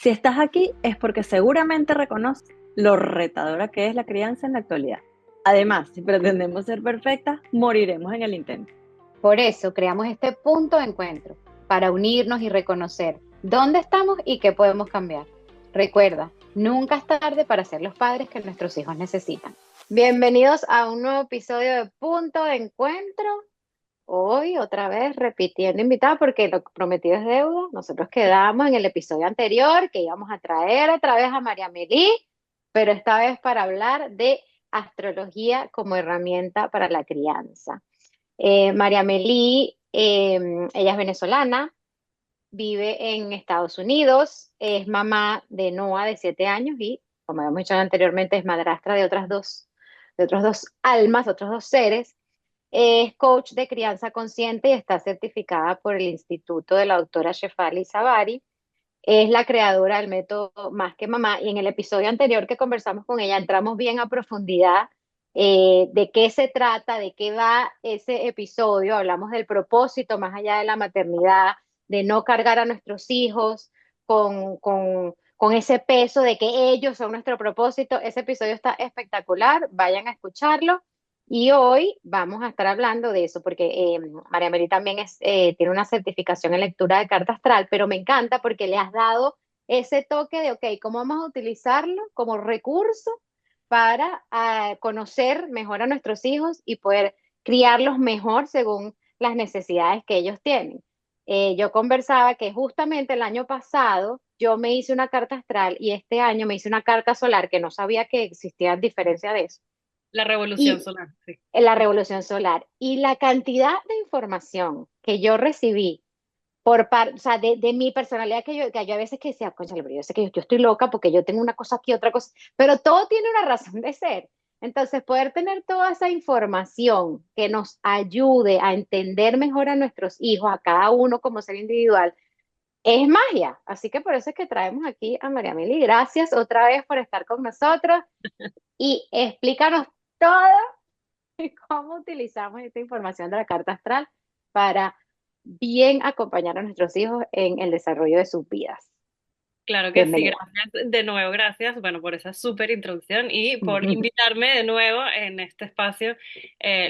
Si estás aquí es porque seguramente reconoces lo retadora que es la crianza en la actualidad. Además, si pretendemos ser perfectas, moriremos en el intento. Por eso creamos este punto de encuentro, para unirnos y reconocer dónde estamos y qué podemos cambiar. Recuerda, nunca es tarde para ser los padres que nuestros hijos necesitan. Bienvenidos a un nuevo episodio de Punto de Encuentro. Hoy otra vez repitiendo invitada porque lo prometido es deuda. Nosotros quedamos en el episodio anterior que íbamos a traer otra vez a María Melí, pero esta vez para hablar de astrología como herramienta para la crianza. María Melí, ella es venezolana, vive en Estados Unidos, es mamá de Noah de 7 años y, como habíamos dicho anteriormente, es madrastra de otros dos almas, otros dos seres. Es coach de crianza consciente y está certificada por el Instituto de la doctora Shefali Zavari. Es la creadora del método Más que Mamá y en el episodio anterior que conversamos con ella entramos bien a profundidad de qué se trata, de qué va ese episodio. Hablamos del propósito más allá de la maternidad, de no cargar a nuestros hijos con ese peso de que ellos son nuestro propósito. Ese episodio está espectacular, vayan a escucharlo. Y hoy vamos a estar hablando de eso, porque María Mary también tiene una certificación en lectura de carta astral, pero me encanta porque le has dado ese toque de, ok, ¿cómo vamos a utilizarlo como recurso para conocer mejor a nuestros hijos y poder criarlos mejor según las necesidades que ellos tienen? Yo conversaba que justamente el año pasado yo me hice una carta astral y este año me hice una carta solar que no sabía que existía diferencia de eso. La revolución Y solar, sí. en la revolución solar. Y la cantidad de información que yo recibí o sea, de mi personalidad, que yo a veces que decía, concha, pero yo sé que yo estoy loca porque yo tengo una cosa aquí, otra cosa, pero todo tiene una razón de ser. Entonces, poder tener toda esa información que nos ayude a entender mejor a nuestros hijos, a cada uno como ser individual, es magia. Así que por eso es que traemos aquí a María Meli. Gracias otra vez por estar con nosotros y explícanos todo cómo utilizamos esta información de la carta astral para bien acompañar a nuestros hijos en el desarrollo de sus vidas. Claro que sí, Bienvenida. gracias de nuevo, gracias, bueno, por esa súper introducción y por invitarme de nuevo en este espacio.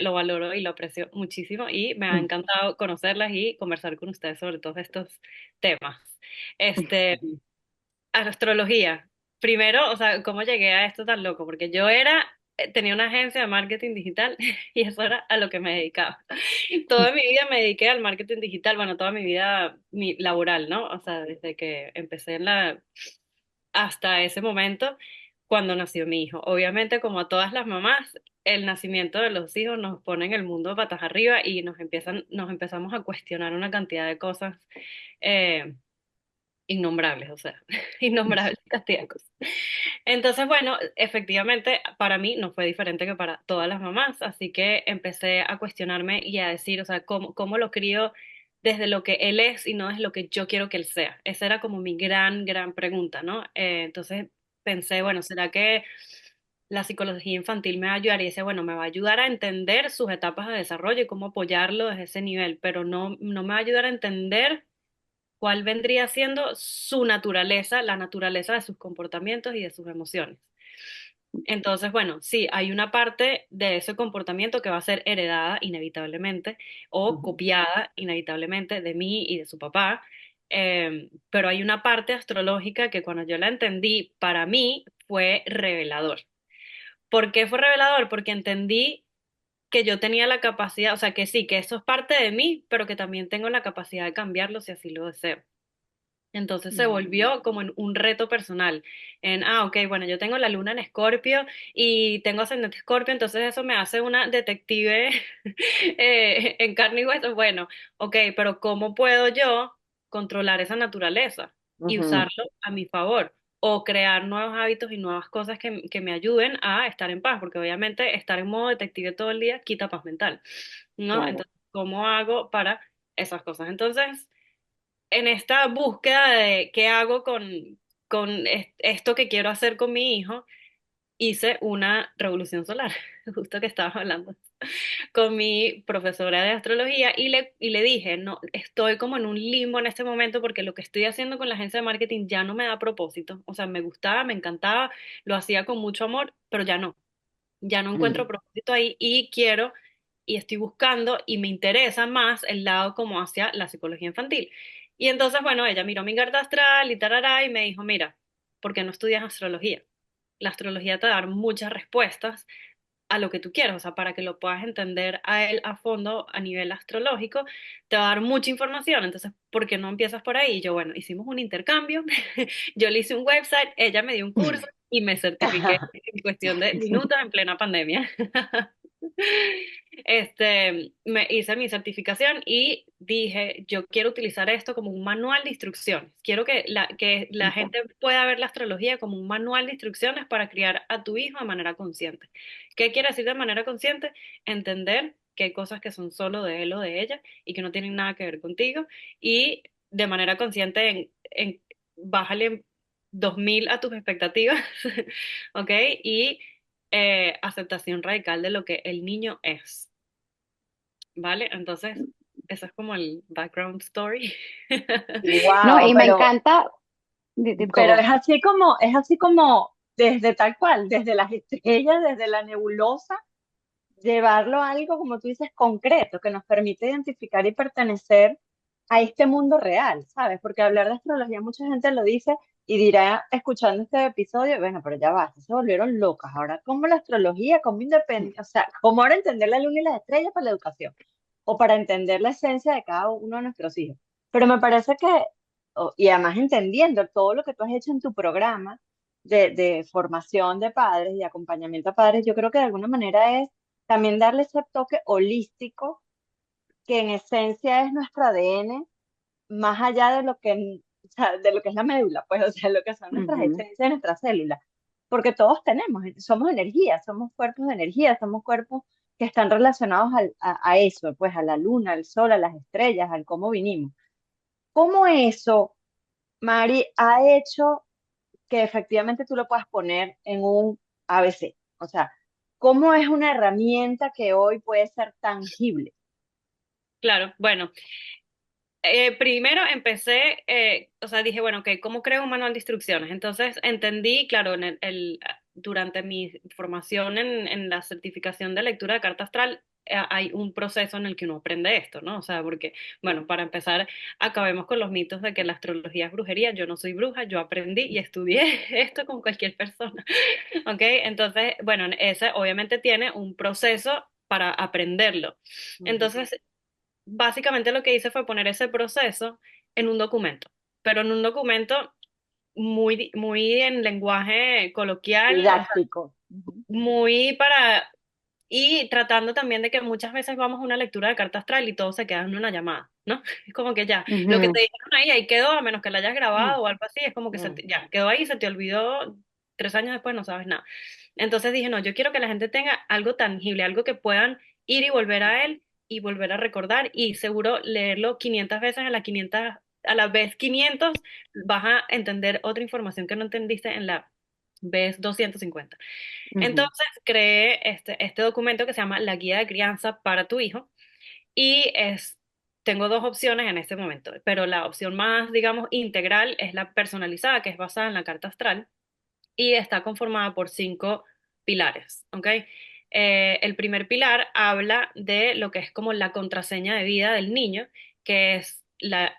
Lo valoro y lo aprecio muchísimo y me ha encantado conocerlas y conversar con ustedes sobre todos estos temas. Este, astrología. Primero, o sea, ¿cómo llegué a esto tan loco? Porque tenía una agencia de marketing digital y eso era a lo que me dedicaba. Toda mi vida me dediqué al marketing digital, bueno, toda mi vida laboral, ¿no? O sea, desde que empecé hasta ese momento, cuando nació mi hijo. Obviamente, como a todas las mamás, el nacimiento de los hijos nos pone en el mundo patas arriba y nos empezamos a cuestionar una cantidad de cosas. eh, Innombrables, o sea, innombrables cantidad de cosas. Entonces, bueno, efectivamente, para mí no fue diferente que para todas las mamás, así que empecé a cuestionarme y a decir, o sea, cómo lo crío desde lo que él es y no desde lo que yo quiero que él sea. Esa era como mi gran pregunta, ¿no? Entonces pensé, bueno, ¿será que la psicología infantil me va a ayudar? Y decía, bueno, me va a ayudar a entender sus etapas de desarrollo y cómo apoyarlo desde ese nivel, pero no me va a ayudar a entender cuál vendría siendo su naturaleza, la naturaleza de sus comportamientos y de sus emociones. Entonces, bueno, sí, hay una parte de ese comportamiento que va a ser heredada inevitablemente o copiada inevitablemente de mí y de su papá, pero hay una parte astrológica que cuando yo la entendí, para mí fue revelador. ¿Por qué fue revelador? Porque entendí que yo tenía la capacidad, o sea, que sí, que eso es parte de mí, pero que también tengo la capacidad de cambiarlo si así lo deseo. Entonces se volvió como en un reto personal, ok, bueno, yo tengo la luna en Escorpio y tengo ascendente Escorpio, entonces eso me hace una detective en carne y hueso. Bueno, ok, pero ¿cómo puedo yo controlar esa naturaleza y Ujú, usarlo a mi favor? O crear nuevos hábitos y nuevas cosas que me ayuden a estar en paz, porque obviamente estar en modo detective todo el día quita paz mental, ¿no? claro. Entonces, ¿cómo hago para esas cosas? Entonces en esta búsqueda de qué hago con esto que quiero hacer con mi hijo, hice una revolución solar, justo que estabas hablando. con mi profesora de astrología y le dije, no, estoy como en un limbo en este momento porque lo que estoy haciendo con la agencia de marketing ya no me da propósito. O sea, me gustaba, me encantaba, lo hacía con mucho amor, pero ya no encuentro Mm. propósito ahí y quiero y estoy buscando y me interesa más el lado como hacia la psicología infantil. Y entonces, bueno, ella miró mi carta astral y tarará y me dijo, mira, ¿por qué no estudias astrología? La astrología te da muchas respuestas a lo que tú quieras, o sea, para que lo puedas entender a él a fondo a nivel astrológico, te va a dar mucha información, entonces, ¿por qué no empiezas por ahí? Y yo, bueno, hicimos un intercambio, yo le hice un website, ella me dio un curso y me certifiqué en cuestión de minutos en plena pandemia. Me hice mi certificación y dije, yo quiero utilizar esto como un manual de instrucciones. Quiero que la gente pueda ver la astrología como un manual de instrucciones para criar a tu hijo de manera consciente. ¿Qué quiere decir de manera consciente? Entender que hay cosas que son solo de él o de ella y que no tienen nada que ver contigo y de manera consciente bájale 2000 a tus expectativas, ¿ok? Y aceptación radical de lo que el niño es, ¿vale? Entonces, eso es como el background story. No, Wow, y me encanta, pero como, es así como desde tal cual, desde las estrellas, desde la nebulosa, llevarlo a algo, como tú dices, concreto, que nos permite identificar y pertenecer a este mundo real, ¿sabes? Porque hablar de astrología, mucha gente lo dice y dirá, escuchando este episodio, bueno, pero ya basta, se volvieron locas. Ahora, ¿cómo la astrología, cómo independiente, o sea, cómo ahora entender la luna y las estrellas para la educación? O para entender la esencia de cada uno de nuestros hijos. Pero me parece que, y además entendiendo todo lo que tú has hecho en tu programa de formación de padres y acompañamiento a padres, yo creo que de alguna manera es también darle ese toque holístico que en esencia es nuestro ADN, más allá de lo que, o sea, de lo que es la médula, pues, o sea, lo que son nuestras ujú, esencias, nuestras células, porque todos tenemos, somos energía, somos cuerpos de energía, somos cuerpos que están relacionados a eso, pues a la luna, al sol, a las estrellas, al cómo vinimos. ¿Cómo eso, Mari, ha hecho que efectivamente tú lo puedas poner en un ABC? O sea, ¿cómo es una herramienta que hoy puede ser tangible? Claro, bueno, primero empecé, o sea, dije, bueno, ok, ¿cómo creo un manual de instrucciones? Entonces entendí, claro, durante mi formación en la certificación de lectura de carta astral, hay un proceso en el que uno aprende esto, ¿no? O sea, porque, bueno, para empezar, acabemos con los mitos de que la astrología es brujería. Yo no soy bruja, yo aprendí y estudié esto con cualquier persona, ¿ok? Entonces, bueno, ese obviamente tiene un proceso para aprenderlo. ujú, Entonces, básicamente lo que hice fue poner ese proceso en un documento, pero en un documento muy en lenguaje coloquial, o sea, Didáctico. Ujú. muy para... Y tratando también de que muchas veces vamos a una lectura de carta astral y todo se queda en una llamada, ¿no? Es como que ya, lo que te ujú, dijeron ahí quedó, a menos que lo hayas mm, grabado o algo así, es como que mm, ya, quedó ahí, se te olvidó, 3 años después no sabes nada. Entonces dije, no, yo quiero que la gente tenga algo tangible, algo que puedan ir y volver a él y volver a recordar y seguro leerlo 500 veces a la vez 500 vas a entender otra información que no entendiste en la vez 250. ujú, Entonces creé este documento que se llama La Guía de Crianza para tu hijo y tengo dos opciones en este momento, pero la opción más, digamos, integral es la personalizada, que es basada en la carta astral y está conformada por 5 pilares, ¿ok? El primer pilar habla de lo que es como la contraseña de vida del niño, que es la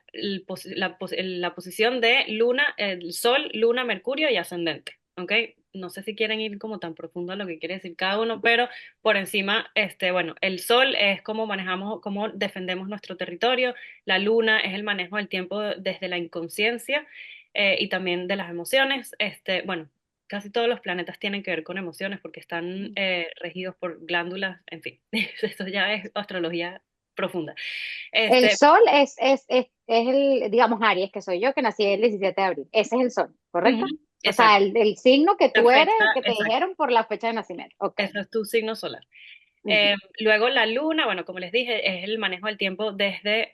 posición de luna, el sol, luna, mercurio y ascendente, ¿ok? No sé si quieren ir como tan profundo a lo que quiere decir cada uno, pero por encima, bueno, el sol es cómo manejamos, cómo defendemos nuestro territorio, la luna es el manejo del tiempo desde la inconsciencia y también de las emociones, bueno, casi todos los planetas tienen que ver con emociones porque están regidos por glándulas, en fin, esto ya es astrología profunda. El Este, sol es el, digamos, Aries, que soy yo, que nací el 17 de abril. Ese es el sol, ¿correcto? Ujú, O sea, exacto, el signo que la tú eres, fecha, que te exacto, dijeron por la fecha de nacimiento. Ok. eso es tu signo solar. Luego la luna, bueno, como les dije, es el manejo del tiempo desde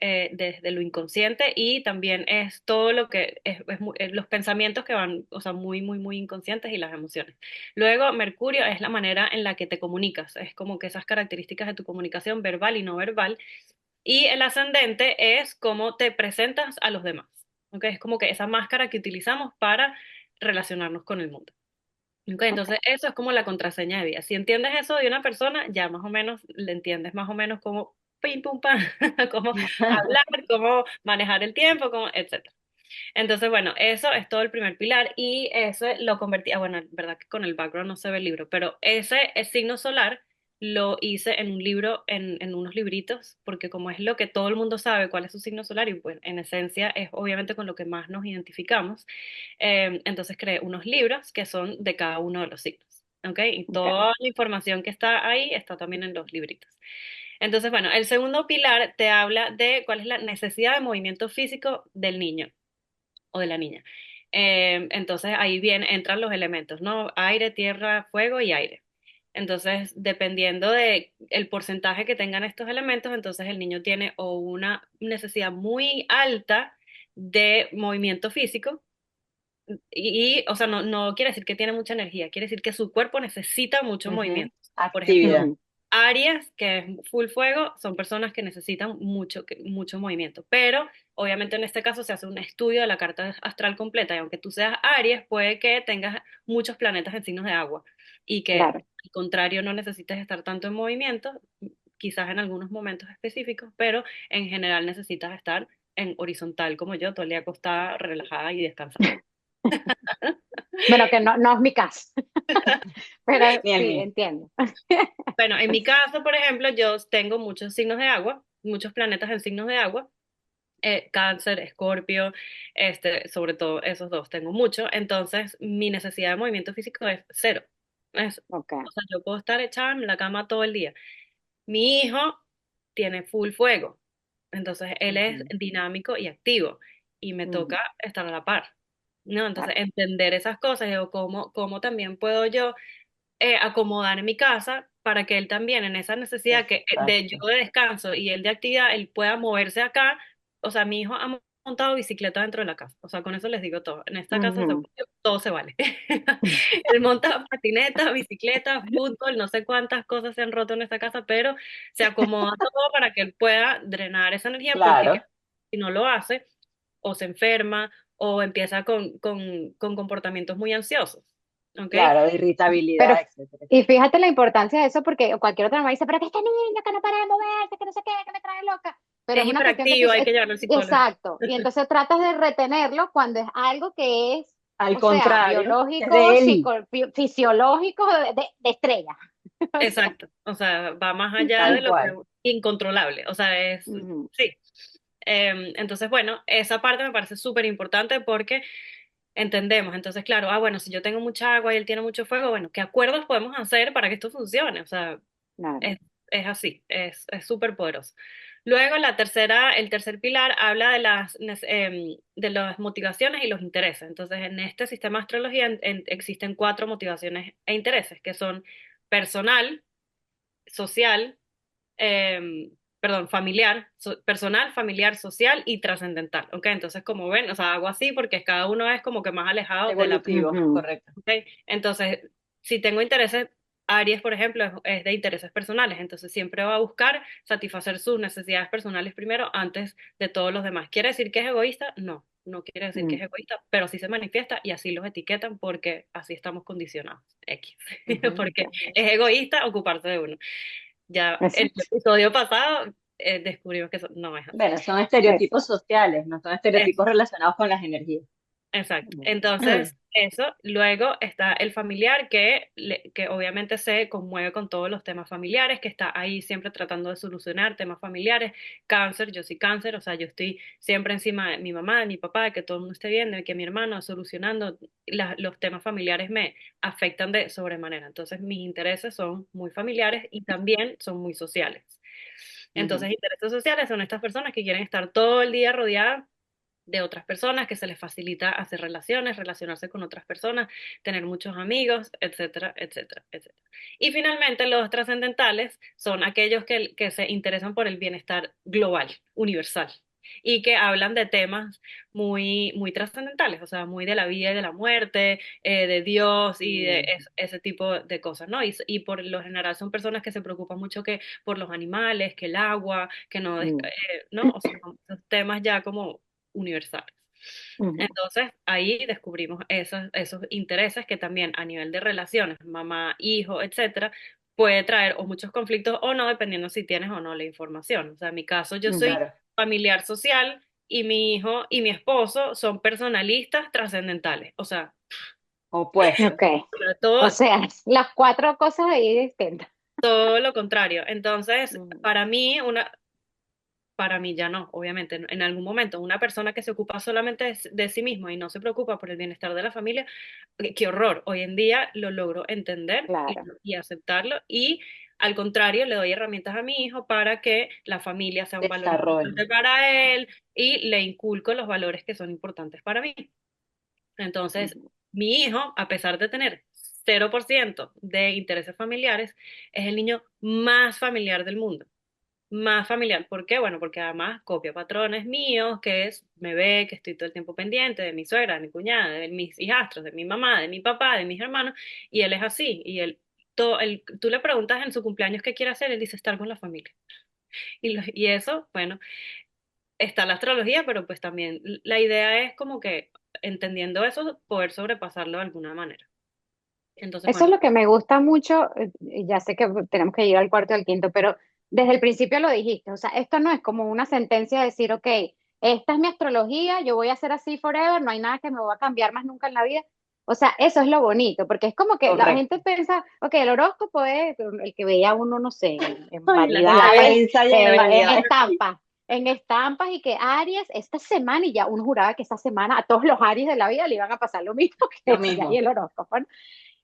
lo inconsciente y también es todo lo que los pensamientos que van, o sea, muy, muy, muy inconscientes y las emociones. Luego Mercurio es la manera en la que te comunicas, es como que esas características de tu comunicación verbal y no verbal. Y el ascendente es cómo te presentas a los demás, ¿ok? Es como que esa máscara que utilizamos para relacionarnos con el mundo. Ok, Ok. entonces eso es como la contraseña de vida. Si entiendes eso de una persona, ya más o menos le entiendes más o menos cómo pim pum pam, cómo hablar, cómo manejar el tiempo, cómo, etcétera. Entonces, bueno, eso es todo el primer pilar y eso lo convertí, bueno, verdad que con el background no se ve el libro, pero ese signo solar lo hice en un libro, en unos libritos, porque como es lo que todo el mundo sabe cuál es su signo solar y pues en esencia es obviamente con lo que más nos identificamos, entonces creé unos libros que son de cada uno de los signos. ¿Ok? Y Ok. toda la información que está ahí está también en los libritos. Entonces, bueno, el segundo pilar te habla de cuál es la necesidad de movimiento físico del niño o de la niña. Entonces ahí bien entran los elementos, ¿no? Aire, tierra, fuego y aire. Entonces, dependiendo de el porcentaje que tengan estos elementos, entonces el niño tiene o una necesidad muy alta de movimiento físico o sea, no quiere decir que tiene mucha energía, quiere decir que su cuerpo necesita mucho Ujú. movimiento. Por ejemplo, Actividad. Ujú. Aries, que es full fuego, son personas que necesitan mucho movimiento, pero obviamente en este caso se hace un estudio de la carta astral completa y aunque tú seas Aries, puede que tengas muchos planetas en signos de agua y que Claro. al contrario no necesites estar tanto en movimiento, quizás en algunos momentos específicos, pero en general necesitas estar en horizontal como yo, todo el día acostada, relajada y descansando. Bueno, que no es mi caso, pero Ni el sí, mío. entiendo. Bueno, en mi caso, por ejemplo, yo tengo muchos signos de agua, muchos planetas en signos de agua, Cáncer, Escorpio, sobre todo esos dos tengo mucho, entonces mi necesidad de movimiento físico es cero. Ok. O sea, yo puedo estar echada en la cama todo el día. Mi hijo tiene full fuego, entonces él es Ujú, dinámico y activo y me Ujú. toca estar a la par, ¿no? Entonces Claro. entender esas cosas, digo, cómo también puedo yo acomodar en mi casa para que él también en esa necesidad de yo exacto. de descanso y él de actividad, él pueda moverse acá. O sea, mi hijo ha montado bicicleta dentro de la casa. O sea, con eso les digo todo. En esta casa Ujú. todo se vale. Él monta patineta, bicicleta, fútbol, no sé cuántas cosas se han roto en esta casa, pero se acomoda todo para que él pueda drenar esa energía porque Claro, si no lo hace, o se enferma o empieza con comportamientos muy ansiosos. ¿Ok? claro, de Pero, irritabilidad, etcétera, y etcétera. fíjate la importancia de eso, porque cualquier otra mamá dice, pero que este niño que no para de moverse, que no sé qué, que me trae loca. Pero Es es una cuestión que tú, hiperactivo, hay que llevarlo al psicólogo. exacto. Y entonces tratas de retenerlo cuando es algo que es, Al o sea, contrario, es biológico, de él, fisiológico de estrella. O sea, Exacto, o sea, va más allá de tal lo que cual. incontrolable, o sea, ujú. sí. Entonces, bueno, esa parte me parece súper importante porque entendemos, entonces, claro, bueno, si yo tengo mucha agua y él tiene mucho fuego, bueno, ¿qué acuerdos podemos hacer para que esto funcione? O sea, Claro. es así, es súper poderoso. Luego, el tercer pilar habla de las motivaciones y los intereses. Entonces, en este sistema de astrología existen cuatro motivaciones e intereses, que son personal, social, perdón, familiar, personal, familiar, social y trascendental. ¿Ok? Entonces, como ven, o sea, hago así porque cada uno es como que más alejado de la. Evolutivo, Ujú. correcto. ¿Ok? Entonces, si tengo intereses, Aries, por ejemplo, es de intereses personales, entonces siempre va a buscar satisfacer sus necesidades personales primero antes de todos los demás. ¿Quiere decir que es egoísta? No, no quiere decir que Mm. es egoísta, pero sí se manifiesta y así los etiquetan porque así estamos condicionados, X, Ujú. porque es egoísta ocuparse de uno. Ya en el Exacto. episodio pasado descubrimos que eso no es así. Bueno, son Eso. estereotipos sociales, no son estereotipos relacionados con las energías. Exacto. Entonces, eso. Luego está el familiar que obviamente se conmueve con todos los temas familiares, que está ahí siempre tratando de solucionar temas familiares. Cáncer, yo soy cáncer, o sea, yo estoy siempre encima de mi mamá, de mi papá, de que todo el mundo esté bien, de que mi hermano solucionando los temas familiares me afectan de sobremanera. Entonces, mis intereses son muy familiares y también son muy sociales. Ujú. Entonces, intereses sociales son estas personas que quieren estar todo el día rodeadas de otras personas, que se les facilita hacer relaciones, relacionarse con otras personas, tener muchos amigos, etcétera, etcétera, etcétera. Y finalmente los trascendentales son aquellos que se interesan por el bienestar global, universal, y que hablan de temas muy trascendentales, o sea, muy de la vida y de la muerte, de Dios y de Mm, ese tipo de cosas, ¿no? Y por lo general son personas que se preocupan mucho que por los animales, que el agua, que no, mm, ¿no? O sea, son esos temas ya como universales. mm. Entonces ahí descubrimos esos intereses que también a nivel de relaciones, mamá, hijo, etcétera, puede traer o muchos conflictos o no, dependiendo si tienes o no la información. O sea, en mi caso yo Mm. soy Claro. familiar social y mi hijo y mi esposo son personalistas trascendentales. O sea, Opuestos. Ok. O todo, sea, las cuatro cosas ahí distintas. todo lo contrario. Entonces, Mm, para mí ya no, obviamente. En algún momento, una persona que se ocupa solamente de sí mismo y no se preocupa por el bienestar de la familia, qué horror. Hoy en día lo logro entender Claro. y aceptarlo y al contrario, le doy herramientas a mi hijo para que la familia sea un valor Desarrollo. importante para él y le inculco los valores que son importantes para mí. Entonces, Mm. mi hijo, a pesar de tener 0% de intereses familiares, es el niño más familiar del mundo, más familiar. ¿Por qué? Bueno, porque además copia patrones míos, que es, me ve que estoy todo el tiempo pendiente de mi suegra, de mi cuñada, de mis hijastros, de mi mamá, de mi papá, de mis hermanos, y él es así. Y tú le preguntas en su cumpleaños qué quiere hacer, él dice estar con la familia. Y eso, bueno, está la astrología, pero pues también la idea es como que entendiendo eso, poder sobrepasarlo de alguna manera. Entonces, Eso es bueno, lo que me gusta mucho, y ya sé que tenemos que ir al cuarto y al quinto, pero desde el principio lo dijiste, o sea, esto no es como una sentencia de decir, ok, esta es mi astrología, yo voy a ser así forever, no hay nada que me va a cambiar más nunca en la vida. O sea, eso es lo bonito, porque es como que la gente Correcto. piensa, ok, el horóscopo es el que veía uno, no sé, en ay, La variedades, prensa y en en variedades. estampas, y que Aries esta semana, y ya uno juraba que esta semana a todos los Aries de la vida le iban a pasar lo mismo que Lo decía ahí mismo. el horóscopo, ¿no?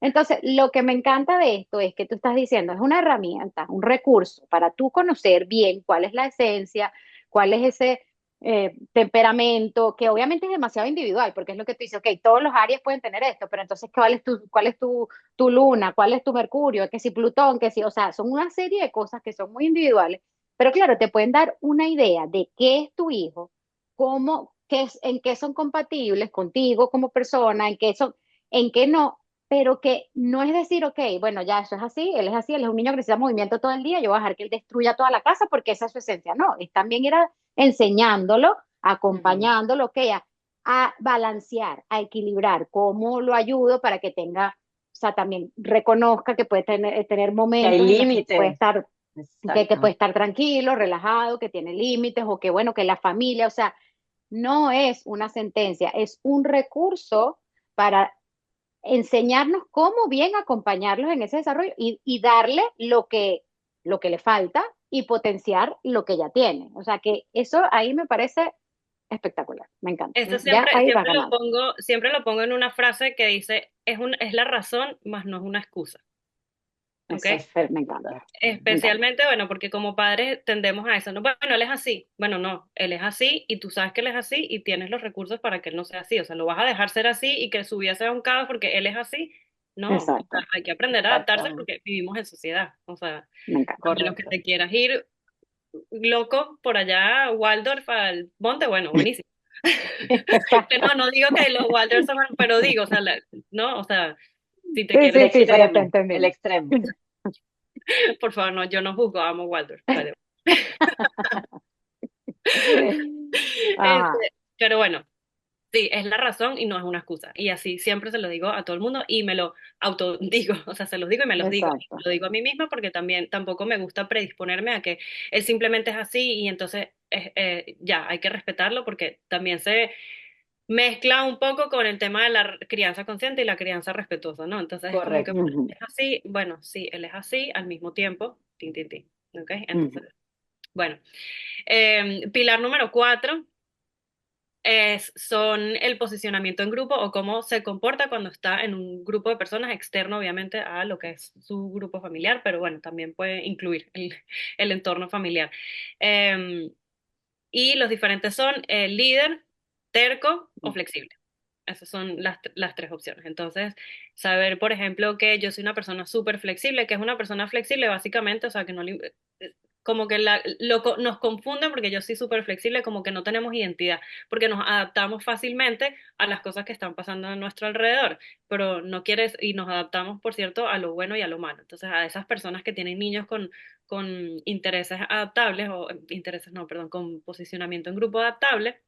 Entonces, lo que me encanta de esto es que tú estás diciendo, es una herramienta, un recurso para tú conocer bien cuál es la esencia, cuál es ese temperamento, que obviamente es demasiado individual, porque es lo que tú dices, ok, todos los Aries pueden tener esto, pero entonces, cuál es tu luna? ¿Cuál es tu Mercurio? Que si Plutón, que si, o sea, son una serie de cosas que son muy individuales, pero claro, te pueden dar una idea de qué es tu hijo, en qué son compatibles contigo como persona, en qué no, pero que no es decir, ok, bueno, ya eso es así, él es un niño que necesita movimiento todo el día, yo voy a dejar que él destruya toda la casa porque esa es su esencia. No, es también enseñándolo, Ujú. acompañándolo, ok, a balancear, a equilibrar, cómo lo ayudo para que tenga, o sea, también reconozca que puede tener Que hay momentos en los que puede límites. estar, que puede Exacto. estar tranquilo, relajado, que tiene límites, o que bueno, que la familia, o sea, no es una sentencia, es un recurso para enseñarnos cómo bien acompañarlos en ese desarrollo y darle lo que le falta y potenciar lo que ya tiene. O sea que eso ahí me parece espectacular, me encanta. esto Ya ahí va ganado. siempre lo pongo en una frase que dice, es la razón, más no es una excusa. ¿Ok? Me encanta, me encanta. Especialmente, bueno, porque como padres tendemos a eso, no, bueno, él es así, bueno, no, él es así y tú sabes que él es así y tienes los recursos para que él no sea así, o sea, lo vas a dejar ser así y que su vida sea un caos porque él es así, no, o sea, Exacto, hay que aprender a adaptarse Exactamente. porque vivimos en sociedad, o sea, me encanta. a menos que Correcto. te quieras ir loco por allá, Waldorf al monte, bueno, buenísimo. Que Exacto. no, no digo que los Waldorf son, pero digo, o sea, no, o sea, si te Sí, quieres, El sí, sí, pero te extremo, el entendimos. extremo. por favor, no, yo no juzgo, amo Waldorf, vale. Ajá, Pero bueno, sí, es la razón y no es una excusa. Y así siempre se lo digo a todo el mundo y me lo autodigo, o sea, se los digo y me los digo. Y exacto. lo digo a mí misma porque también tampoco me gusta predisponerme a que él simplemente es así y entonces ya, hay que respetarlo porque también se mezcla un poco con el tema de la crianza consciente y la crianza respetuosa, ¿no? Entonces es como que Correcto. bueno, Ujú, es así, bueno, sí, él es así al mismo tiempo, tin, tin, tin, ¿ok? Entonces, ujú. bueno, pilar número 4 son el posicionamiento en grupo o cómo se comporta cuando está en un grupo de personas externo, obviamente, a lo que es su grupo familiar, pero bueno, también puede incluir el entorno familiar. Y los diferentes son líder, terco o Mm. flexible. Esas son las tres opciones. Entonces, saber, por ejemplo, que yo soy una persona súper flexible, que es una persona flexible básicamente, o sea, que no le, como que nos confunden porque yo soy súper flexible, como que no tenemos identidad, porque nos adaptamos fácilmente a las cosas que están pasando a nuestro alrededor, pero no quieres, y nos adaptamos, por cierto, a lo bueno y a lo malo. Entonces, a esas personas que tienen niños con intereses adaptables, o intereses, no, perdón, con posicionamiento en grupo adaptable,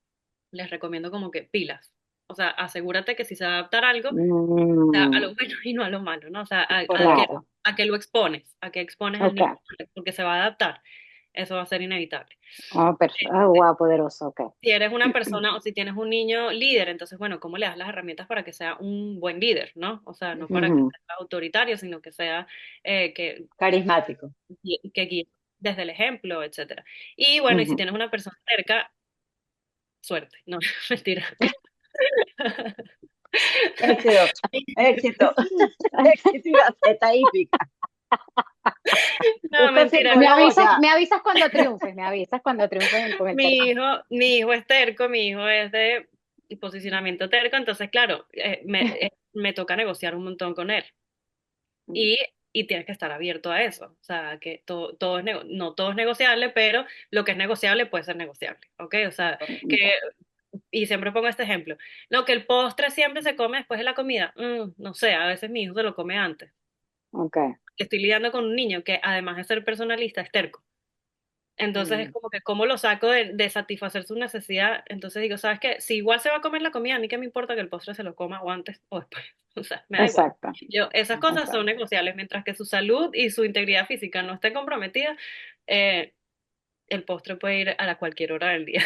les recomiendo como que pilas. O sea, asegúrate que si se va a adaptar algo, sea a Mm, lo bueno y no a lo malo, ¿no? O sea, claro, a que lo expones, a que expones al niño, ok. porque se va a adaptar. Eso va a ser inevitable. Oh, wow, poderoso, ok. Si eres una persona o si tienes un niño líder, entonces, bueno, ¿cómo le das las herramientas para que sea un buen líder, ¿no? O sea, no para que Ujú. sea autoritario, sino que sea que, Carismático. que guíe desde el ejemplo, etcétera. Y bueno, y si Ujú. tienes una persona cerca, suerte, no, mentira. Éxito, éxito, éxito y gaceta hípica. No, mentira. No, ya. Me avisas cuando triunfes, me avisas cuando triunfes con el terreno. Mi hijo es terco, mi hijo es de posicionamiento terco, entonces, claro, me toca negociar un montón con él. Y, y tienes que estar abierto a eso. O sea, que todo no todo es negociable, pero lo que es negociable puede ser negociable. ¿Ok? O sea, que, y siempre pongo este ejemplo. No, que el postre siempre se come después de la comida. No sé, a veces mi hijo se lo come antes. Ok. Estoy lidiando con un niño que, además de ser personalista, es terco. Entonces es Mm, como que, ¿cómo lo saco de satisfacer su necesidad? Entonces digo, ¿sabes qué? Si igual se va a comer la comida, a mí qué me importa que el postre se lo coma o antes o después. O sea, me da igual. exacto, Esas cosas son exacto. negociables, mientras que su salud y su integridad física no esté comprometida, eh, el postre puede ir a cualquier hora del día.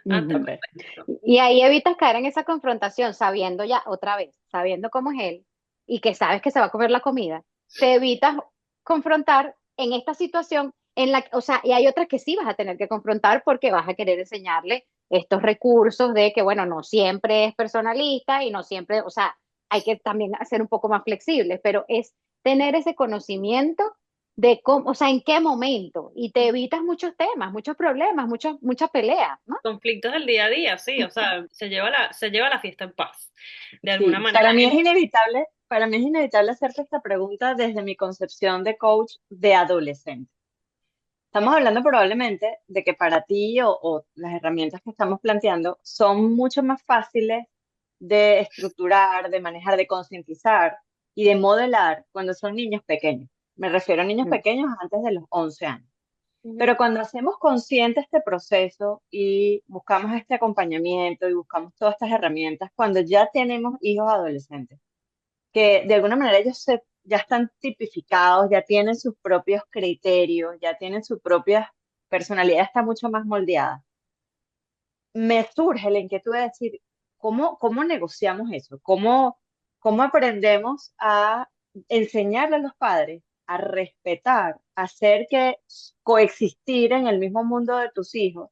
Antes o Ujú. después, ¿no? Y ahí evitas caer en esa confrontación, sabiendo ya otra vez, sabiendo cómo es él y que sabes que se va a comer la comida, te evitas confrontar en esta situación en la, o sea, y hay otras que sí vas a tener que confrontar porque vas a querer enseñarle estos recursos de que, bueno, no siempre es personalista y no siempre, o sea, hay que también ser un poco más flexibles, pero es tener ese conocimiento de cómo, o sea, en qué momento, y te evitas muchos temas, muchos problemas, muchas peleas, ¿no? Conflictos del día a día, sí, o sea, se lleva la fiesta en paz, de alguna Sí, manera. para mí es inevitable hacerte esta pregunta desde mi concepción de coach de adolescente. Estamos hablando probablemente de que para ti o las herramientas que estamos planteando son mucho más fáciles de estructurar, de manejar, de concientizar y de modelar cuando son niños pequeños. Me refiero a niños Mm. pequeños antes de los 11 años. Ujú. Pero cuando hacemos consciente este proceso y buscamos este acompañamiento y buscamos todas estas herramientas, cuando ya tenemos hijos adolescentes, que de alguna manera ya están tipificados, ya tienen sus propios criterios, ya tienen su propia personalidad, está mucho más moldeada. Me surge la inquietud de decir, ¿cómo negociamos eso? ¿Cómo aprendemos a enseñarle a los padres a respetar, a hacer que coexistir en el mismo mundo de tus hijos,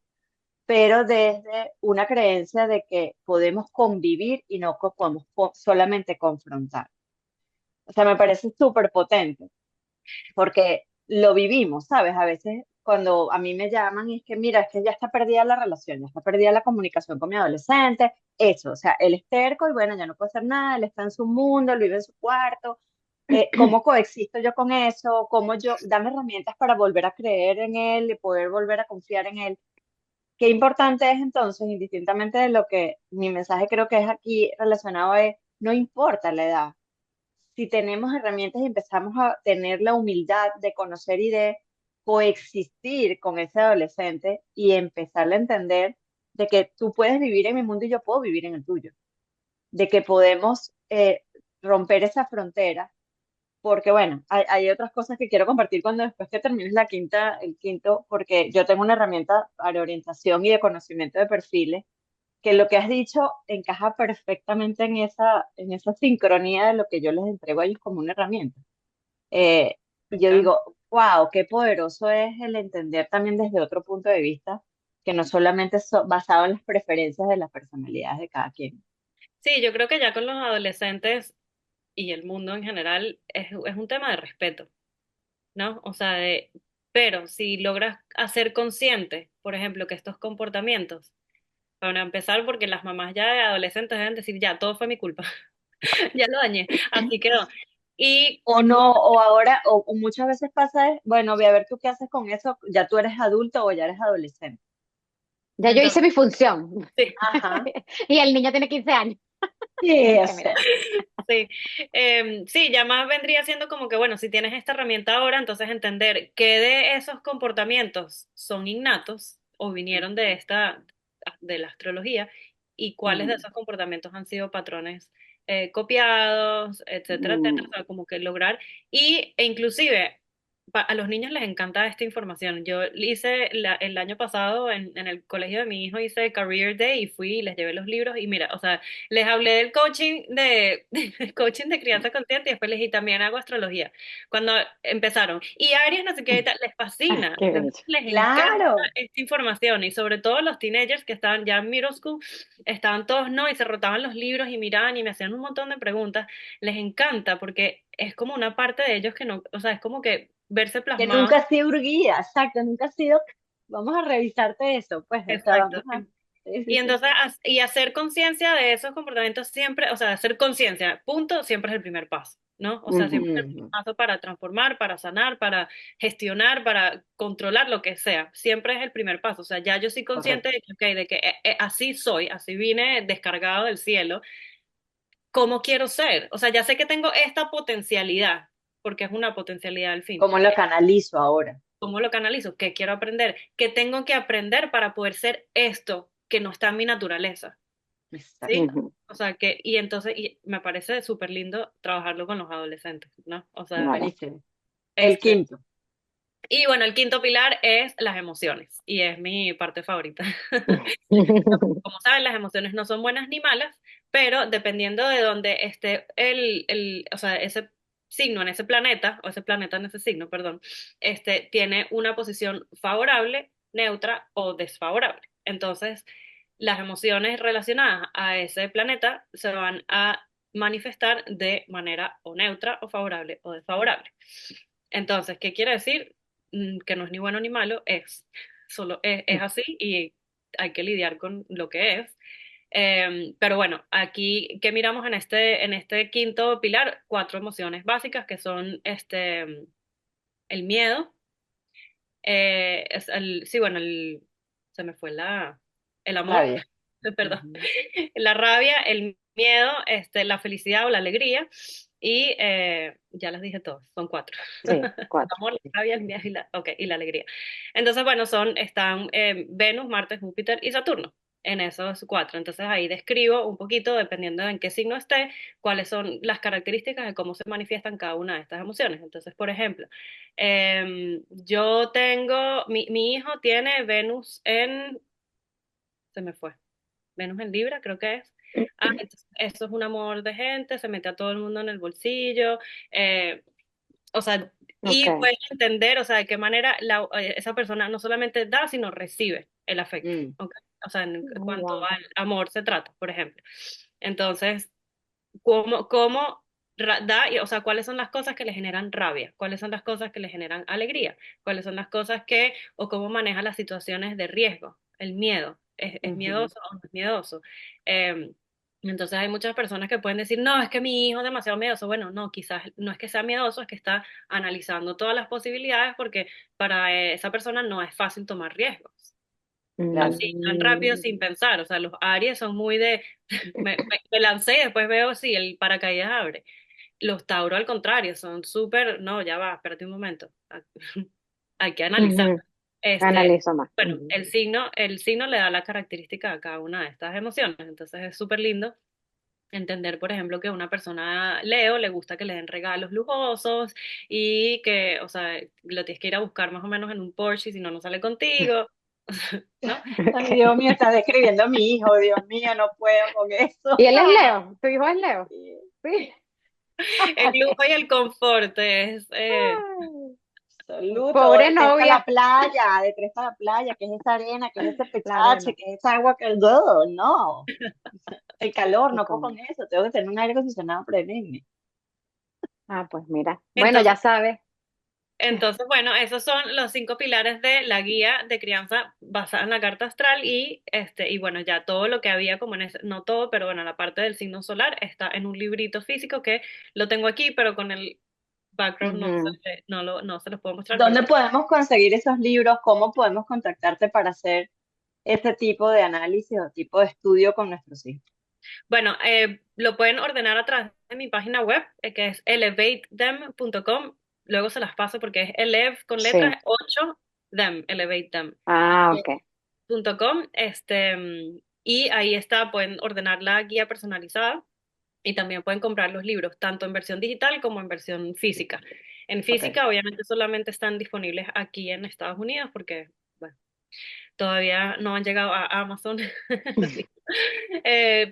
pero desde una creencia de que podemos convivir y no podemos solamente confrontar? O sea, me parece súper potente porque lo vivimos, ¿sabes? A veces cuando a mí me llaman y es que, mira, es que ya está perdida la relación, ya está perdida la comunicación con mi adolescente, eso, o sea, él es terco y bueno, ya no puede hacer nada, él está en su mundo, él vive en su cuarto. ¿Cómo coexisto yo con eso? Dame herramientas para volver a creer en él y poder volver a confiar en él? Qué importante es entonces, indistintamente de lo que mi mensaje creo que es aquí relacionado es, no importa la edad, si tenemos herramientas y empezamos a tener la humildad de conocer y de coexistir con ese adolescente y empezarle a entender de que tú puedes vivir en mi mundo y yo puedo vivir en el tuyo, de que podemos romper esa frontera, porque bueno, hay otras cosas que quiero compartir cuando después que termines el quinto, porque yo tengo una herramienta para orientación y de conocimiento de perfiles que lo que has dicho encaja perfectamente en esa sincronía de lo que yo les entrego a ellos como una herramienta. Me Y yo encanta. digo, wow, qué poderoso es el entender también desde otro punto de vista, que no solamente es basado en las preferencias de las personalidades de cada quien. Sí, yo creo que ya con los adolescentes y el mundo en general es un tema de respeto, ¿no? O sea, pero si logras hacer consciente, por ejemplo, que estos comportamientos para empezar, porque las mamás ya de adolescentes deben decir, ya, todo fue mi culpa, ya lo dañé, así quedó. Y O no, o ahora, o muchas veces pasa, bueno, voy a ver tú qué haces con eso, ya tú eres adulto o ya eres adolescente. Ya yo hice entonces, mi función. sí, Ajá. Y el niño tiene 15 años. Sí, Como o que mira. sea, sí, sí, ya más vendría siendo como que, bueno, si tienes esta herramienta ahora, entonces entender qué de esos comportamientos son innatos o vinieron de de la astrología y cuáles de mm, esos comportamientos han sido patrones copiados, etcétera, etcétera, o mm, sea, como que lograr, e inclusive a los niños les encanta esta información. Yo hice el año pasado en el colegio de mi hijo, hice Career Day y fui y les llevé los libros y mira, o sea, les hablé del coaching del coaching de crianza consciente y después les dije también hago astrología. Cuando empezaron, y Aries, no sé qué, y tal, les Ah, fascina, qué bello. entonces les encanta claro. esta información y sobre todo los teenagers que estaban ya en middle school, estaban todos, ¿no? Y se rotaban los libros y miraban y me hacían un montón de preguntas. Les encanta porque es como una parte de ellos que no, o sea, es como que verse Que plasmado. nunca ha sido Urguía, exacto, nunca ha sido, vamos a revisarte eso, pues, o sea, Exacto. vamos a, sí, sí, Y sí, entonces, y hacer conciencia de esos comportamientos siempre, o sea, hacer conciencia, punto, siempre es el primer paso, ¿no? O sea, siempre es el primer ujú, paso para transformar, para sanar, para gestionar, para controlar lo que sea. Siempre es el primer paso. O sea, ya yo soy consciente correcto. de que, ok, de que así soy, así vine descargado del cielo. ¿Cómo quiero ser? O sea, ya sé que tengo esta potencialidad, porque es una potencialidad al fin. ¿Cómo lo canalizo ahora? ¿Cómo lo canalizo? ¿Qué quiero aprender? ¿Qué tengo que aprender para poder ser esto que no está en mi naturaleza? ¿Sí? Exacto, Ujú. O sea, que, y entonces y me parece súper lindo trabajarlo con los adolescentes, ¿no? O sea, Vale. buenísimo. El este, quinto. y bueno, el quinto pilar es las emociones, y es mi parte favorita. Como saben, las emociones no son buenas ni malas, pero dependiendo de dónde esté o sea, ese signo en ese planeta, o ese planeta en ese signo, perdón, tiene una posición favorable, neutra o desfavorable. Entonces, las emociones relacionadas a ese planeta se van a manifestar de manera o neutra o favorable o desfavorable. Entonces, ¿qué quiere decir? Que no es ni bueno ni malo, solo es así y hay que lidiar con lo que es. Pero bueno, aquí, ¿qué miramos en este quinto pilar? Cuatro emociones básicas que son el miedo, sí, bueno, se me fue el amor, Rabia. perdón, Ujú. la rabia, el miedo, la felicidad o la alegría, y ya las dije todas, son cuatro. Sí, El 4. amor, la rabia, el miedo y la alegría. Entonces, bueno, están Venus, Marte, Júpiter y Saturno. En esos cuatro. Entonces ahí describo un poquito, dependiendo de en qué signo esté, cuáles son las características de cómo se manifiestan cada una de estas emociones. Entonces, por ejemplo, yo tengo, mi hijo tiene Venus se me fue, Venus en Libra, creo que es. Ah, entonces, eso es un amor de gente, se mete a todo el mundo en el bolsillo, eh, o sea, Ok. y puedes entender, o sea, de qué manera esa persona no solamente da, sino recibe el afecto, Mm, ¿ok? O sea, en Oh, cuanto wow. al amor se trata, por ejemplo. Entonces, cómo o sea, cuáles son las cosas que le generan rabia, cuáles son las cosas que le generan alegría, cuáles son las cosas o cómo maneja las situaciones de riesgo, el miedo, es ujú, miedoso o no es miedoso. Eh, entonces hay muchas personas que pueden decir, no, es que mi hijo es demasiado miedoso. Bueno, no, quizás no es que sea miedoso, es que está analizando todas las posibilidades porque para esa persona no es fácil tomar riesgos claro. así, tan rápido Mm, sin pensar. O sea, los Aries son muy de, me lancé y después veo si el paracaídas abre. Los Tauro, al contrario, son súper, no, ya va, espérate un momento. Hay que analizar. ujú. Este, Analizo más. bueno, Ujú. el signo le da la característica a cada una de estas emociones. Entonces es súper lindo entender, por ejemplo, que a una persona Leo le gusta que le den regalos lujosos y que, o sea, lo tienes que ir a buscar más o menos en un Porsche y si no, no sale contigo, ¿no? Ay, Dios mío, estás describiendo a mi hijo, Dios mío, no puedo con eso. ¿Y él es Leo? ¿Tu hijo es Leo? Sí. Sí. El lujo y el confort Ay, Absoluto, pobre de tres para la novia. playa, de tres para la playa, que es esa arena, que es ese La pechache, arena. que es esa agua que el dedo, no. El calor, Y no puedo con... con eso, tengo que tener un aire acondicionado perenne. Ah, pues mira. Bueno, entonces, ya sabes. Entonces, bueno, esos son los 5 pilares de la guía de crianza basada en la carta astral y bueno, ya todo lo que había como en ese, no todo, pero bueno, la parte del signo solar está en un librito físico que lo tengo aquí, pero con el background Ujú. no se los puedo mostrar, pero ¿Dónde podemos conseguir esos libros? ¿Cómo podemos contactarte para hacer este tipo de análisis o tipo de estudio con nuestros hijos? bueno, lo pueden ordenar a través de mi página web, que es elevatethem.com. Luego se las paso porque es elev con Sí. letras 8 them, elevatethem. Ah, ok. .com, y ahí está, pueden ordenar la guía personalizada y también pueden comprar los libros, tanto en versión digital como en versión física. En Ok. física, obviamente, solamente están disponibles aquí en Estados Unidos porque, bueno, todavía no han llegado a Amazon. los libros.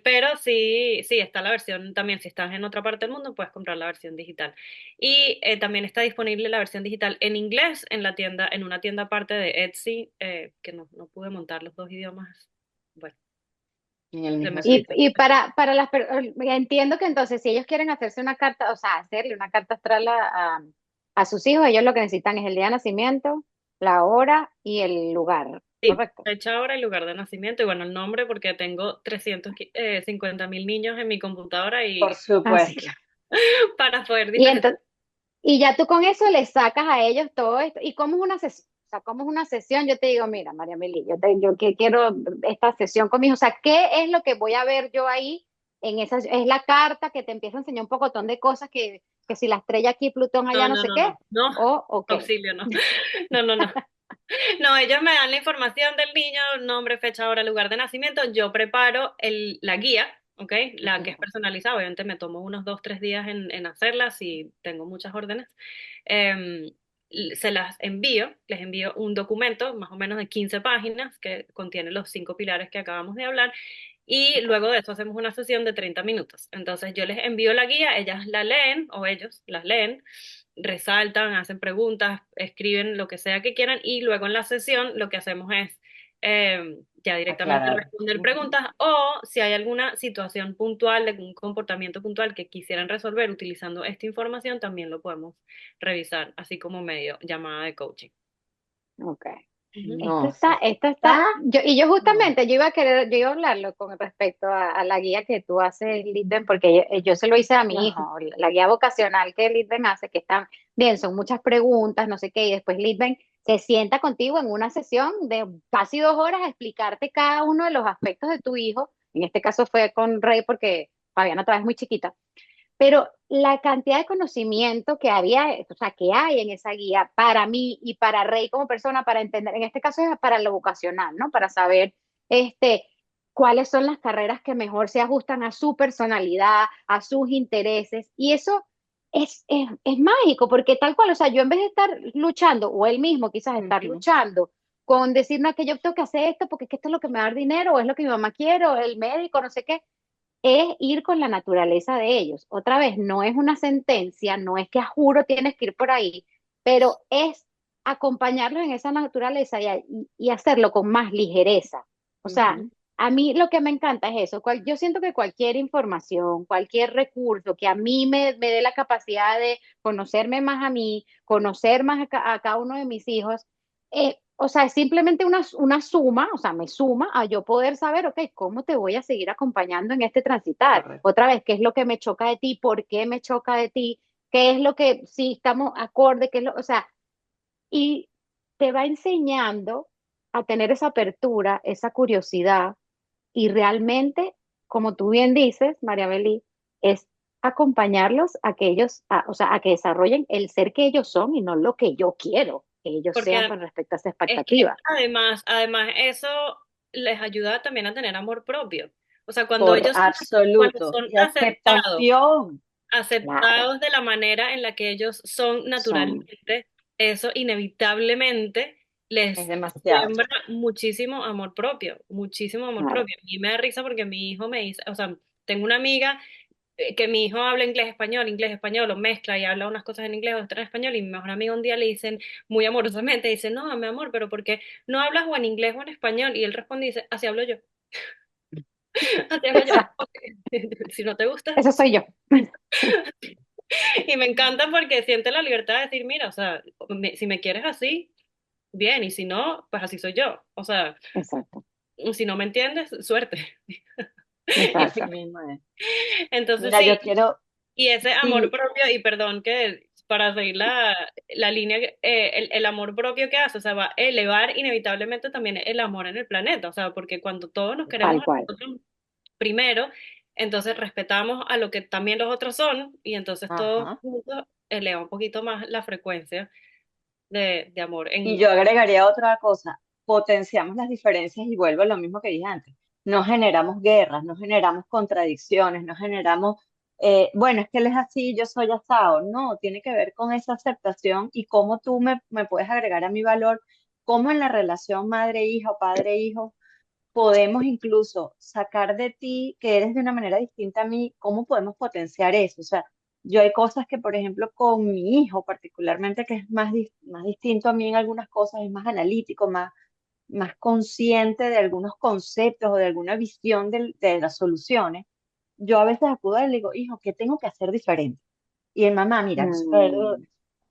Pero sí, sí, está la versión también, si estás en otra parte del mundo, puedes comprar la versión digital. Y también está disponible la versión digital en inglés en la tienda, en una tienda aparte de Etsy, que no pude montar los dos idiomas. Bueno, En el se mismo me sitio. Y para entiendo que entonces si ellos quieren hacerse una carta, o sea, hacerle una carta astral a sus hijos, ellos lo que necesitan es el día de nacimiento, la hora y el lugar, sí, ¿correcto? fecha, hora y lugar de nacimiento, y bueno, el nombre porque tengo 350.000 niños en mi computadora Por y Así, supuesto. claro. para poder Y diferenciar. entonces, y ya tú con eso le sacas a ellos todo esto. ¿Y cómo es una sesión? O sea, ¿cómo es una sesión? Yo te digo, mira, María Meli, yo que quiero esta sesión con mi hijo. O sea, ¿qué es lo que voy a ver yo ahí en esa? Es la carta que te empieza a enseñar un pocotón de cosas que si la estrella aquí, Plutón No, allá, no no, sé no, qué. no, no, O qué. auxilio, no. No, no, no. No, ellos me dan la información del niño, nombre, fecha, hora, lugar de nacimiento. Yo preparo la guía, ¿ok? La que es personalizada. Obviamente me tomo unos 2, 3 días en hacerla si tengo muchas órdenes. Em, Se las envío, les envío un documento más o menos de 15 páginas que contiene los 5 pilares que acabamos de hablar. Y Ok. luego de eso hacemos una sesión de 30 minutos. Entonces yo les envío la guía, ellas la leen o ellos las leen, resaltan, hacen preguntas, escriben lo que sea que quieran y luego en la sesión lo que hacemos es ya directamente Aclarar. responder Ujú. preguntas o si hay alguna situación puntual, de un comportamiento puntual que quisieran resolver utilizando esta información, también lo podemos revisar, así como medio llamada de coaching. Ok. Ujú. No, sí. Esto está, Está. y yo No. justamente, yo iba a hablarlo con respecto a la guía que tú haces, Lidben, porque yo se lo hice a mi Ajá. hijo, la guía vocacional que Lidben hace, que están bien, son muchas preguntas, no sé qué, y después Lidben se sienta contigo en una sesión de casi 2 horas a explicarte cada uno de los aspectos de tu hijo, en este caso fue con Rey porque Fabiana todavía es muy chiquita, pero la cantidad de conocimiento que había, o sea, que hay en esa guía para mí y para Rey como persona, para entender, en este caso es para lo vocacional, ¿no? Para saber este, cuáles son las carreras que mejor se ajustan a su personalidad, a sus intereses. Y eso es mágico, porque tal cual, o sea, yo en vez de estar luchando, o él mismo quizás estar Ujú. luchando con decir, no, que yo tengo que hacer esto porque es que esto es lo que me va a dar dinero, o es lo que mi mamá quiere, o el médico, no sé qué, es ir con la naturaleza de ellos. Otra vez, no es una sentencia, no es que a juro tienes que ir por ahí, pero es acompañarlos en esa naturaleza y hacerlo con más ligereza. O sea, Ujú. a mí lo que me encanta es eso. Yo siento que cualquier información, cualquier recurso que a mí me dé la capacidad de conocerme más a mí, conocer más a cada uno de mis hijos, o sea, es simplemente una suma, o sea, me suma a yo poder saber, ok, ¿cómo te voy a seguir acompañando en este transitar? Correcto. Otra vez, ¿qué es lo que me choca de ti? ¿Por qué me choca de ti? ¿Qué es lo que, si estamos acorde, qué es lo, o sea, y te va enseñando a tener esa apertura, esa curiosidad, y realmente, como tú bien dices, María Belí, es acompañarlos a que ellos, o sea, a que desarrollen el ser que ellos son y no lo que yo quiero que ellos sean Porque con respecto a esa es que expectativa. además eso les ayuda también a tener amor propio. O sea, cuando cuando Absoluto. son Y aceptación. Claro, aceptados de la manera en la que ellos son son, naturalmente, eso inevitablemente Es les demasiado. siembra muchísimo amor propio, muchísimo amor claro. propio. A mí me da risa porque mi hijo me dice, o sea, tengo una amiga que mi hijo habla inglés, español, o mezcla y habla unas cosas en inglés, otras en español, y mi mejor amigo un día le dicen muy amorosamente, dice, no, mi amor, pero ¿por qué no hablas o en inglés o en español? Y él responde y dice, así hablo yo, así hablo yo. Exacto, Si no te gusta, eso soy yo. Y me encanta porque siente la libertad de decir, mira, o sea, si me quieres así, bien, y si no, pues así soy yo. O sea, Exacto, si no me entiendes, suerte. Así exacto. mismo es. Entonces Mira, yo sí, quiero, y ese amor sí, propio, y perdón que para seguir la línea, el amor propio que hace, o sea, va a elevar inevitablemente también el amor en el planeta, o sea, porque cuando todos nos queremos Tal a cual. nosotros primero, entonces respetamos a lo que también los otros son, y entonces todos ajá. juntos eleva un poquito más la frecuencia de amor Y en... yo agregaría otra cosa, potenciamos las diferencias y vuelvo a lo mismo que dije antes. No generamos guerras, no generamos contradicciones, no generamos, bueno, es que él es así, yo soy asado. No, tiene que ver con esa aceptación y cómo tú me puedes agregar a mi valor, cómo en la relación madre-hijo, padre-hijo, podemos incluso sacar de ti que eres de una manera distinta a mí, cómo podemos potenciar eso. O sea, yo hay cosas que, por ejemplo, con mi hijo particularmente, que es más distinto a mí en algunas cosas, es más analítico, más consciente de algunos conceptos o de alguna visión de las soluciones. Yo a veces acudo a él y le digo, hijo, ¿qué tengo que hacer diferente? Y el mamá, mira, Mm,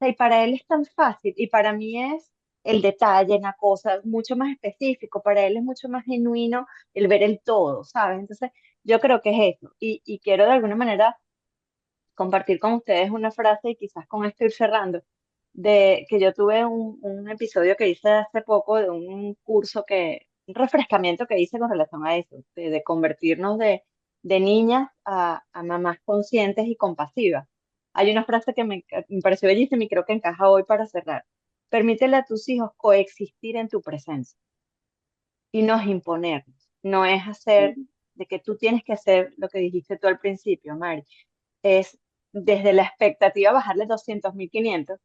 y para él es tan fácil y para mí es el detalle, una cosa mucho más específico, para él es mucho más genuino el ver el todo, ¿sabes? Entonces, yo creo que es eso y quiero de alguna manera compartir con ustedes una frase y quizás con esto ir cerrando, de que yo tuve un episodio que hice hace poco de un curso un refrescamiento que hice con relación a eso, de convertirnos de niñas a mamás conscientes y compasivas. Hay una frase que me pareció bellísima y creo que encaja hoy para cerrar. Permítele a tus hijos coexistir en tu presencia y no es imponernos, no es hacer de que tú tienes que hacer lo que dijiste tú al principio, Mari, es desde la expectativa bajarle 200.500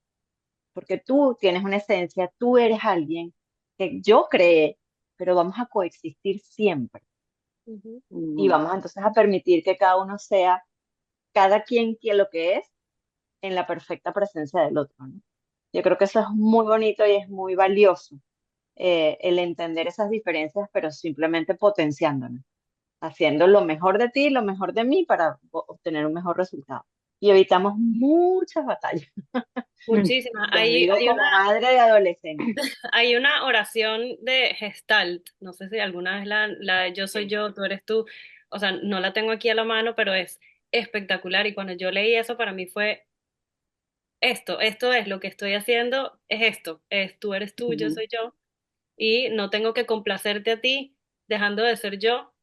porque tú tienes una esencia, tú eres alguien que yo creé, pero vamos a coexistir siempre Ujú. y mm. vamos entonces a permitir que cada uno sea, cada quien lo que es en la perfecta presencia del otro, ¿no? Yo creo que eso es muy bonito y es muy valioso, el entender esas diferencias, pero simplemente potenciándonos, haciendo lo mejor de ti, lo mejor de mí para obtener un mejor resultado. Y evitamos muchas batallas. Muchísimas. Lo digo Hay como madre de adolescente. hay una oración de Gestalt, no sé si alguna vez la de yo soy Sí. yo, tú eres tú, o sea, no la tengo aquí a la mano, pero es espectacular y cuando yo leí eso para mí fue esto es lo que estoy haciendo, es esto, es tú eres tú, yo Ujú. soy yo y no tengo que complacerte a ti dejando de ser yo,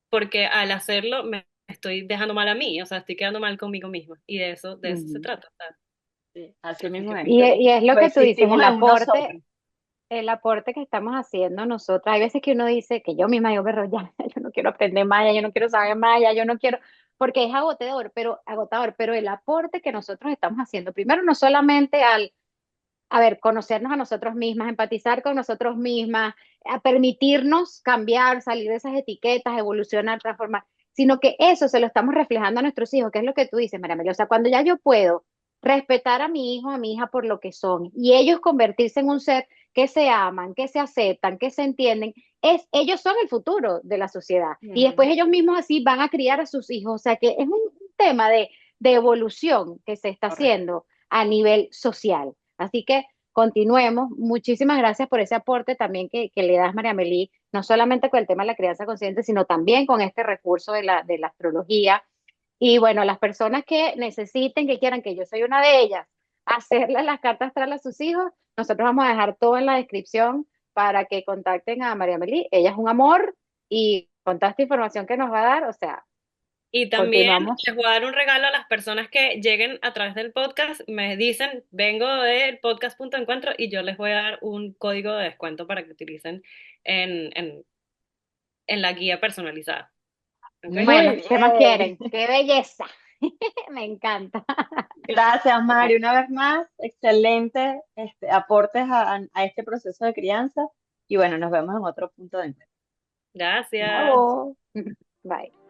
porque al hacerlo me estoy dejando mal a mí, o sea, estoy quedando mal conmigo misma y de eso se Ujú. trata. O sea, Sí, así así mismo que es. Y es lo que tú dices, Coexistimos en nosotros. el aporte que estamos haciendo nosotros. Hay veces que uno dice que yo misma, yo, pero ya, yo no quiero aprender maya, yo no quiero saber maya, yo no quiero, porque es agotador, pero el aporte que nosotros estamos haciendo, primero no solamente a ver, conocernos a nosotros mismas, empatizar con nosotros mismas, a permitirnos cambiar, salir de esas etiquetas, evolucionar, transformar, sino que eso se lo estamos reflejando a nuestros hijos, que es lo que tú dices, María Amelia. O sea, cuando ya yo puedo respetar a mi hijo, a mi hija por lo que son, y ellos convertirse en un ser que se aman, que se aceptan, que se entienden, ellos son el futuro de la sociedad. Y después Ujú, ellos mismos así van a criar a sus hijos. O sea, que es un tema de evolución que se está correcto. haciendo a nivel social. Así que continuemos. Muchísimas gracias por ese aporte también que le das, María Melí, no solamente con el tema de la crianza consciente, sino también con este recurso de la astrología. Y bueno, las personas que necesiten, que quieran, que yo soy una de ellas, hacerle las cartas astrales a sus hijos, nosotros vamos a dejar todo en la descripción para que contacten a María Melí. Ella es un amor y con toda esta información que nos va a dar, o sea, y también continuamos. les voy a dar un regalo a las personas que lleguen a través del podcast. Me dicen, vengo del podcast Punto de Encuentro y yo les voy a dar un código de descuento para que utilicen en, en, en la guía personalizada. ¿Ok? Muy Bueno, ¿qué más bien. quieren? ¡Qué belleza! Me encanta. Gracias, Mari. Una vez más, excelente aportes a este proceso de crianza. Y bueno, nos vemos en otro punto de encuentro. Gracias. Chao. Bye.